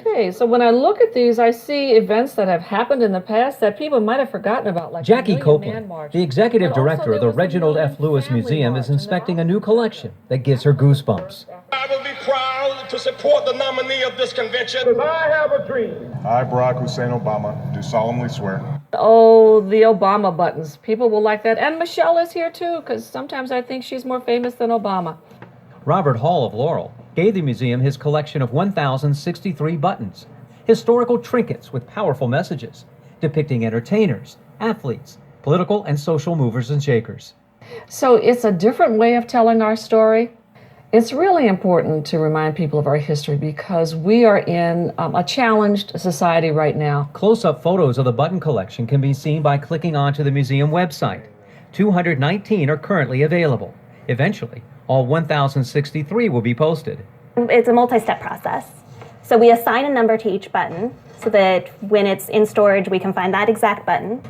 Okay, so when I look at these, I see events that have happened in the past that people might have forgotten about, like Jackie the Million Man Copeland, March. the executive And also director of there the was the Reginald Million F. Lewis Family Museum, March is in the inspecting a Boston new collection that gives her goosebumps. I will be proud to support the nominee of this convention. Because I have a dream. I, Barack Hussein Obama, do solemnly swear. Oh, the Obama buttons. People will like that. And Michelle is here too, because sometimes I think she's more famous than Obama. Robert Hall of Laurel gave the museum his collection of 1,063 buttons, historical trinkets with powerful messages, depicting entertainers, athletes, political and social movers and shakers. So it's a different way of telling our story. It's really important to remind people of our history because we are in a challenged society right now. Close-up photos of the button collection can be seen by clicking onto the museum website. 219 are currently available. Eventually, all 1,063 will be posted. It's a multi-step process. So we assign a number to each button so that when it's in storage, we can find that exact button.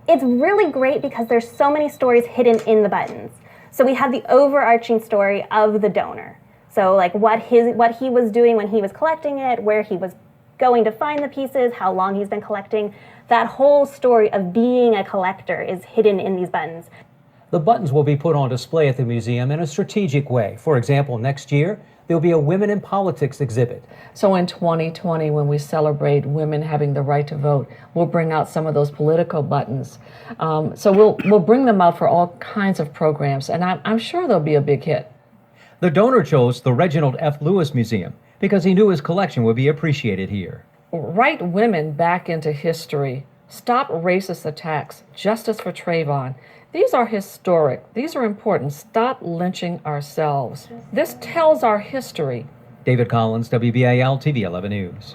It's really great because there's so many stories hidden in the buttons. So we have the overarching story of the donor. So like what he was doing when he was collecting it, where he was going to find the pieces, how long he's been collecting. That whole story of being a collector is hidden in these buttons. The buttons will be put on display at the museum in a strategic way. For example, next year, there'll be a Women in Politics exhibit. So in 2020, when we celebrate women having the right to vote, we'll bring out some of those political buttons. So we'll bring them out for all kinds of programs, and I'm sure they'll be a big hit. The donor chose the Reginald F. Lewis Museum because he knew his collection would be appreciated here. Write women back into history. Stop racist attacks. Justice for Trayvon. These are historic. These are important. Stop lynching ourselves. This tells our history. David Collins, WBAL TV 11 News.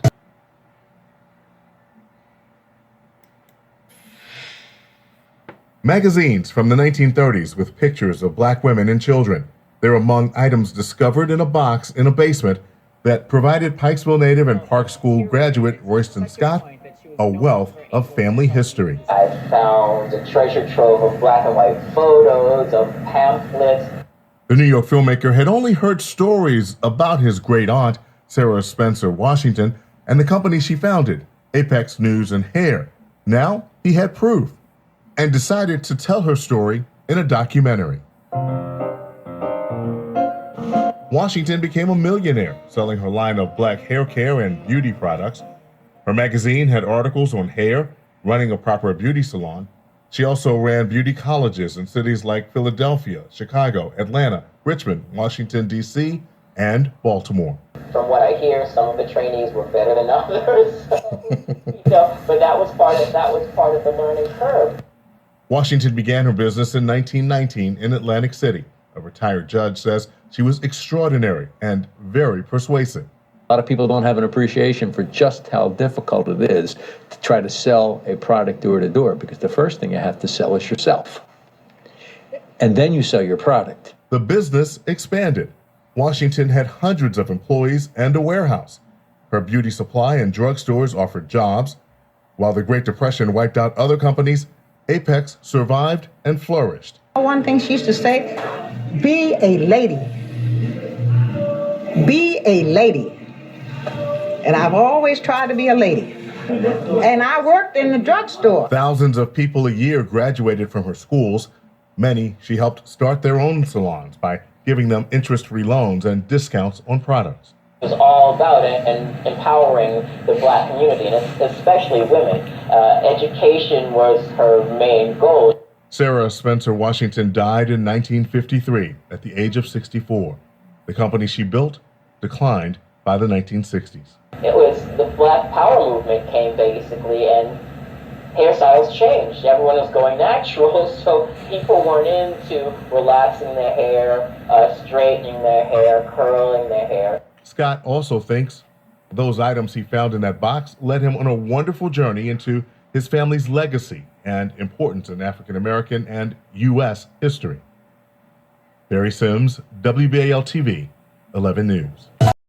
Magazines from the 1930s with pictures of black women and children. They're among items discovered in a box in a basement that provided Pikesville native and Park School graduate Royston Scott a wealth of family history. I found a treasure trove of black and white photos, of pamphlets. The New York filmmaker had only heard stories about his great aunt, Sara Spencer Washington, and the company she founded, Apex News and Hair. Now he had proof and decided to tell her story in a documentary. Washington became a millionaire, selling her line of black hair care and beauty products. Her magazine had articles on hair, running a proper beauty salon. She also ran beauty colleges in cities like Philadelphia, Chicago, Atlanta, Richmond, Washington, D.C., and Baltimore. From what I hear, some of the trainees were better than others. But that was part of the learning curve. Washington began her business in 1919 in Atlantic City. A retired judge says she was extraordinary and very persuasive. A lot of people don't have an appreciation for just how difficult it is to try to sell a product door to door, because the first thing you have to sell is yourself. And then you sell your product. The business expanded. Washington had hundreds of employees and a warehouse. Her beauty supply and drugstores offered jobs. While the Great Depression wiped out other companies, Apex survived and flourished. One thing she used to say, be a lady. Be a lady. And I've always tried to be a lady. And I worked in the drugstore. Thousands of people a year graduated from her schools. Many she helped start their own salons by giving them interest-free loans and discounts on products. It was all about it and empowering the black community, and especially women. Education was her main goal. Sara Spencer Washington died in 1953 at the age of 64. The company she built declined by the 1960s. It was the Black Power movement came basically, and hairstyles changed. Everyone was going natural, so people weren't into relaxing their hair, straightening their hair, curling their hair. Scott also thinks those items he found in that box led him on a wonderful journey into his family's legacy and importance in African American and U.S. history. Barry Sims, WBAL TV, 11 News.